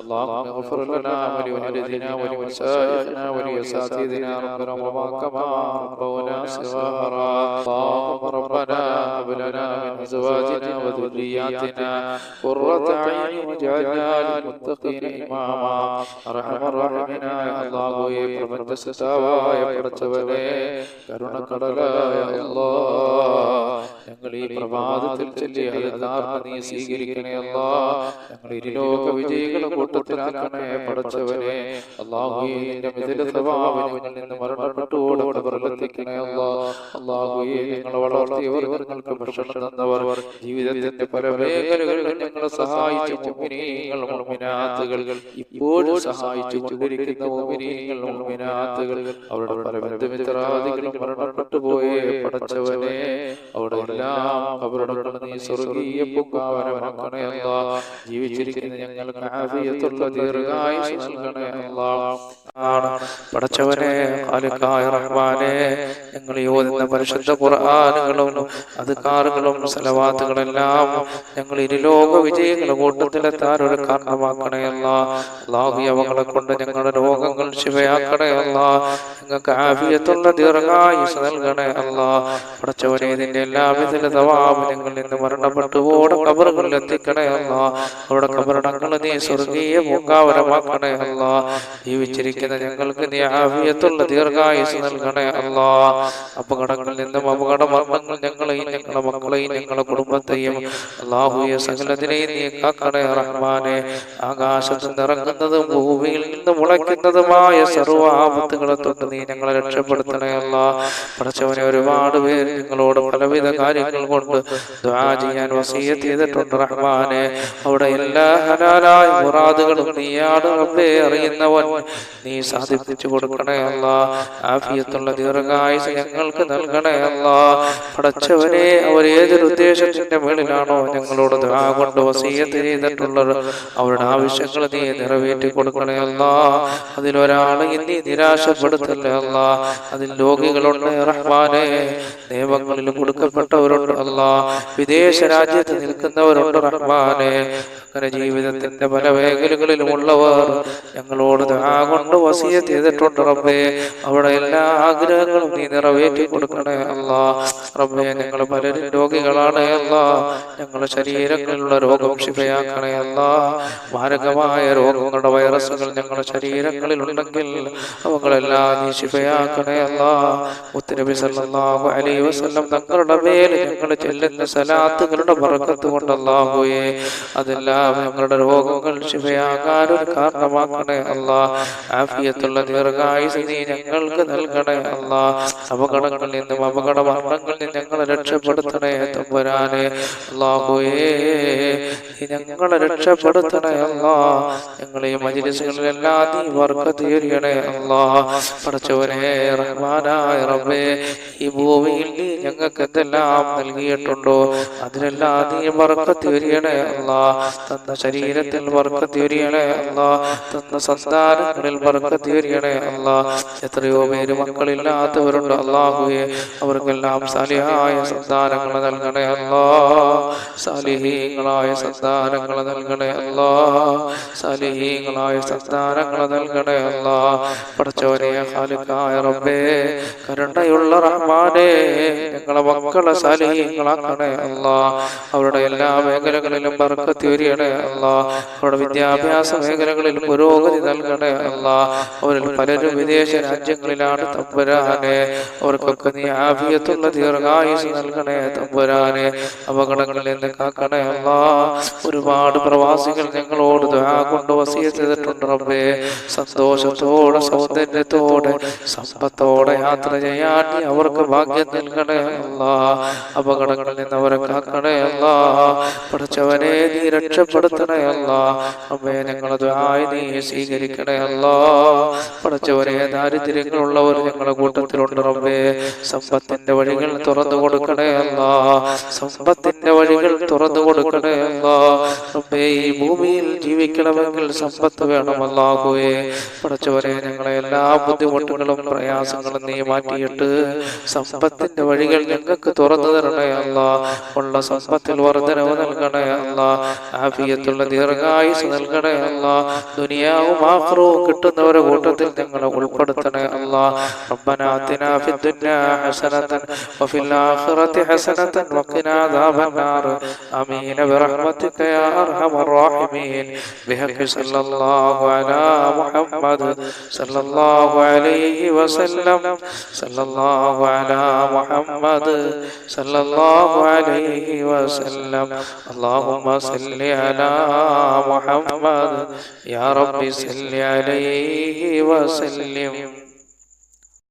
اللهم اغفر لنا ولوالدينا ولمشايخنا ولأساتذتنا ربنا وما كما ربونا صغارا. اللهم ربنا هب لنا من أزواجنا وذرياتنا قرة أعين واجعلنا للمتقين إماما. أرحم الراحمين الله പ്രപഞ്ച സൃഷ്ടാവായ പടച്ചവനെ, കരുണക്കടലായ അല്ലാഹ്, ഞങ്ങൾ ഈ പ്രഭാതത്തിൽ ചൊല്ലിയ നീ സ്വീകരിക്കണേ അല്ലാഹ്. ഞങ്ങൾ ഇരുലോക വിജയികളുടെ കൂട്ടത്തിലാക്കണേ പടച്ചവനെ. അല്ലാഹുവേ, നിന്റെ മിഥില സ്വഭാവങ്ങളിൽ നിന്ന് മരണപ്പെട്ടോടെ ഖബറിലെത്തിക്കണേ അല്ലാഹ്. അല്ലാഹുവേ, ഞങ്ങളെ വളർത്തിയവർ, ഞങ്ങൾക്ക് ഭക്ഷണം തന്നവർ, ജീവിതത്തിന്റെ പല മേഖലകളിലും ഞങ്ങളെ സഹായിച്ച മുഅ്മിനീങ്ങൾ മുഅ്മിനാത്തുകൾ, ഇപ്പോഴും സഹായിച്ചു കൊണ്ടിരിക്കുന്ന മുഅ്മിനീങ്ങൾ മുഅ്മിനാത്തുകൾ, അവരുടെ പല ബന്ധുമിത്രാദികളും മരണപ്പെട്ടു പോയേ പടച്ചവനെ, അവിടെ എല്ലാം ഖബറടങ്ങൾ നീ സ്വർഗീയ പൂങ്കാവനമാക്കണേ അല്ലാഹ്. ജീവിച്ചിരിക്കുന്ന ഞങ്ങൾക്ക് ആഫിയത്തുള്ള ദീർഘായുസ്സ് നൽകണേ അല്ലാഹ്. പടച്ചവനെ ഖാലിഖായ റഹ്മാനെ, ഞങ്ങൾ ഓതുന്ന പരിശുദ്ധ ഖുർആനുകളും അദ്കാറുകളും സലവാത്തുകളെല്ലാം ഞങ്ങൾ ഇരുലോക വിജയികളുടെ കൂട്ടത്തിലെത്താൻ ഒരു കാരണമാക്കണേ അല്ലാഹ്. അല്ലാഹു അവകളെ കൊണ്ട് ഞങ്ങളുടെ രോഗങ്ങൾ ശിഫയാക്കണേ അല്ലാഹ്. ഞങ്ങൾക്ക് ആഫിയത്തുള്ള ദീർഘായുസ്സ് നൽകണേ അല്ലാഹ്. പടച്ചവനെ ഇതിന്റെ എല്ലാവിധ തവാബ് ഞങ്ങൾ ഇന്ന് മരണപ്പെട്ടുപോടെ ഖബറുകളിൽ എത്തിക്കണേ അല്ലാഹ്. അവിടെ ഖബറടങ്ങൾ നീ സ്വർഗീയ പൂങ്കാവനമാക്കണേ അല്ലാഹ്. ജീവിച്ചിരിക്കുന്ന ഞങ്ങൾക്ക് നീ ആഫിയത്തുള്ള ദീർഘായുസ്സ് നൽകണേ അല്ലാഹ്. അപകടങ്ങളിൽ നിന്നും അപകട മരണങ്ങൾ ഞങ്ങളെയും ഞങ്ങളുടെ മക്കളെയും ഞങ്ങളുടെ കുടുംബത്തെയും അല്ലാഹുവേ സകലതിനെയും നീ കാക്കണേ റഹ്മാനെ. ആകാശത്ത് നിറങ്ങുന്നതും ഭൂമിയിൽ നിന്ന് മുളയ്ക്കുന്നതുമായ സർവ്വ ആപത്തുകളെ തൊട്ട് നീ ഞങ്ങളെ രക്ഷപ്പെടുത്തണേ അല്ലാഹ്. പടച്ചവനെ ഒരുപാട് പേര് ഞങ്ങളോട് പലവിധ കാര്യങ്ങൾ കൊണ്ട് ദുആ ചെയ്യാൻ വസിയ്യത്ത് ചെയ്തിട്ടുണ്ട് റഹ്മാനെ. അവിടെ എല്ലാ ഹലാലായ മുറാദുകളും നീയാണ് റബ്ബേ അറിയുന്നവൻ. നീ സാധിപ്പിച്ചു കൊടുക്കണേ അല്ലാഹ്. ആഫിയത്തുള്ള ദീർഘായുസ്സ് ഞങ്ങൾക്ക് നൽകണേ അല്ലാഹ്. പടച്ചവനെ അവർ ഏതൊരു ഉദ്ദേശത്തിന്റെ മേളിലാണോ ഞങ്ങളോട് ദുആ കൊണ്ട് വസിയ്യത്ത് ചെയ്തിട്ടുള്ളത് അവരുടെ ആവശ്യങ്ങൾ നീ നിറവേറ്റി കൊടുക്കണേ അല്ലാഹ്. അതിലൊരാളെ നീ നിരാശപ്പെടുത്തല്ലേ അല്ലാഹ്. അതിൽ രോഗികളുണ്ട് റഹ്മാനെ, നിയമങ്ങളിൽ കൊടുക്കപ്പെട്ടവരുണ്ട് അല്ലാഹ്, വിദേശ രാജ്യത്ത് നിൽക്കുന്നവരുണ്ട് റഹ്മാനെ. അങ്ങനെ ജീവിതത്തിന്റെ പല മേഖലകളിലുമുള്ളവർ ഞങ്ങളോട് ദുആ കൊണ്ട് വസിയ്യത്ത് ചെയ്തിട്ടുണ്ട് റബ്ബേ. അവിടെ എല്ലാ ആഗ്രഹങ്ങളും നീ നിറവേറ്റി കൊടുക്കണേ അല്ലാഹ്. റബ്ബേ, ഞങ്ങൾ പലരും രോഗികളാണ് അല്ലാഹ്. ഞങ്ങളുടെ ശരീരങ്ങളിലുള്ള രോഗം ശിഫയാക്കണേ അല്ലാഹ്. മാരകമായ രോഗങ്ങളുടെ വൈറസുകൾ ഞങ്ങളുടെ ശരീരങ്ങളിൽ ഉണ്ടെങ്കിൽ അവകളെല്ലാം നീ ശിഫയാക്കണേ അല്ലാഹ്. മുത്തുനബി സല്ലല്ലാഹു അലൈഹി വസല്ലം തങ്ങളുടെ മേൽ ഞങ്ങൾ ചെല്ലുന്ന സലാത്തുകളുടെ ബറക്കത്ത് കൊണ്ട് അല്ലാഹുവേ അതെല്ലാം ഞങ്ങളുടെ രോഗങ്ങൾ ശിഫയാകാൻ ഒരു കാരണമാക്കണേ അല്ലാഹ്. ആഫിയത്തുള്ള ദീർഘായുസ്സ് നീ ഞങ്ങൾക്ക് നൽകണേ അല്ലാഹ്. അപകടങ്ങളിൽ നിന്നും അപകട മരണങ്ങളിൽ നിന്നും ഞങ്ങളെ രക്ഷപ്പെടുത്തണേ തമ്പുരാനെ. അല്ലാഹുവേ നീ ഞങ്ങളെ രക്ഷപ്പെടുത്തണേ അല്ലാഹ്. ഞങ്ങളെ ഈ മജ്‌ലിസുകളിലെല്ലാം നീ ബർക്കത്ത് ചൊരിയണേ അല്ലാഹ്. പടച്ചവനെ റഹ്മാനായ റബ്ബേ, ഈ ഭൂമിയിൽ നീ ഞങ്ങൾക്ക് എന്തെല്ലാം നൽകിയിട്ടുണ്ടോ അതിലെല്ലാം നീ ബർക്കത്ത് ചൊരിയണേ അല്ലാഹ്. തന്ന ശരീരത്തിൽ ബർക്കത്ത് ചൊരിയണേ അല്ലാഹ്. തന്ന സന്താനങ്ങളിൽ ബർക്കത്ത് ചൊരിയണേ അല്ലാഹ്. എത്രയോ പേര് മക്കളില്ലാത്തവരുണ്ട് അല്ലാഹുവേ, അവർക്കെല്ലാം സാലിഹായ സന്താനങ്ങൾ നൽകണേ അല്ലാഹ്. സാലിഹീങ്ങളായ സന്താനങ്ങൾ നൽകണേ അല്ലാഹ്. സാലിഹീങ്ങളായ സന്താനങ്ങൾ നൽകണേ അല്ലാഹ്. പടച്ചവനെ ഖാലിഖായ റബ്ബേ, കരുണയുള്ള റഹ്മാനേ, ഞങ്ങളെ മക്കളെ സാലിഹീങ്ങളാക്കണേ അല്ലാഹ്. അവരുടെ എല്ലാ മേഖലകളിലും ബർക്കത്ത് ചൊരിയണേ അല്ലാഹ്. അവരുടെ വിദ്യാഭ്യാസ മേഖലകളിൽ പുരോഗതി നൽകണേ അല്ലാഹ്. അവരിൽ പലരും വിദേശ രാജ്യങ്ങളിലാണ് തമ്പുരാനെ. അവർക്കൊക്കെ നീ ആഫിയത്തുള്ള ദീർഘായുസ്സ് നൽകണേ തമ്പുരാനെ. അപകടങ്ങളിൽ നിന്ന് കാക്കണേ അല്ലാഹ്. ഒരുപാട് പ്രവാസികൾ ഞങ്ങളോട് ദുആ കൊണ്ട് വസിയ്യത്ത് ചെയ്തിട്ടുണ്ട് റബ്ബേ. സന്തോഷത്തോടെ സൗന്ദര്യത്തോടെ സമ്പത്തോടെ യാത്ര ചെയ്യാൻ നീ അവർക്ക് ഭാഗ്യം നൽകണേ അല്ലാഹ്. അപകടങ്ങളിൽ നിന്ന് അവരെ കാക്കണേ അല്ലാഹ്. പടച്ചവനെ നീ രക്ഷപ്പെടുത്തണേ അല്ലാഹ്. റബ്ബേ, ഞങ്ങളെ ദുആ നീ സ്വീകരിക്കണേ അല്ലാഹ്. പടച്ചവനെ ദാരിദ്ര്യങ്ങളുള്ളവർ ഞങ്ങളുടെ കൂട്ടത്തിലുണ്ട് റബ്ബേ. സമ്പത്തിന്റെ വഴികൾ തുറന്നു കൊടുക്കണേ അല്ലാഹ്. സമ്പത്തിന്റെ വഴികൾ തുറന്നു കൊടുക്കണേ അല്ലാഹ്. റബ്ബേ, ഈ ഭൂമിയിൽ ജീവിക്കണമെങ്കിൽ സമ്പത്ത് വേണം അല്ലാഹുവേ. പടച്ചവനെ ഞങ്ങളെ എല്ലാ ബുദ്ധിമുട്ടുകളും പ്രയാസങ്ങളും നീ മാറ്റിയിട്ട് സമ്പത്തിന്റെ വഴികൾ ഞങ്ങൾക്ക് തുറന്നു തരണേ അല്ലാഹ്. ഉള്ള സമ്പത്തിൽ വർദ്ധനവ് നൽകണേ അല്ലാഹ്. ആഫിയത്തുള്ള ദീർഘായുസ്സ് നൽകണേ അല്ലാഹ്. ദുനിയാവും ആഖിറവും കിട്ടുന്നവരുടെ കൂട്ടത്തിൽ ഞങ്ങളെ ഉൾപ്പെടുത്തണേ അല്ലാഹ്. റബ്ബനാ ആതിനാ ഫിദ്ദുനിയാ ഹസനതൻ വഫിൽ ആഖിറതി ഹസനതൻ വഖിനാ അദാബന്നാർ. ആമീൻ ബിറഹ്മതിക യാ അർഹമർ റഹീമീൻ. ബിഹഖി സല്ലല്ലാഹു അലാ മുഹമ്മദ് സല്ലല്ലാഹു അലൈഹി വസല്ലം. സല്ലല്ലാഹു അലാ മുഹമ്മദ് സല്ലല്ലാഹു അലൈഹി വസല്ലം. അല്ലാഹുമ്മ സല്ലി അലാ മുഹമ്മദ് യാ റബ്ബി സല്ലി അലൈഹി വസല്ലം.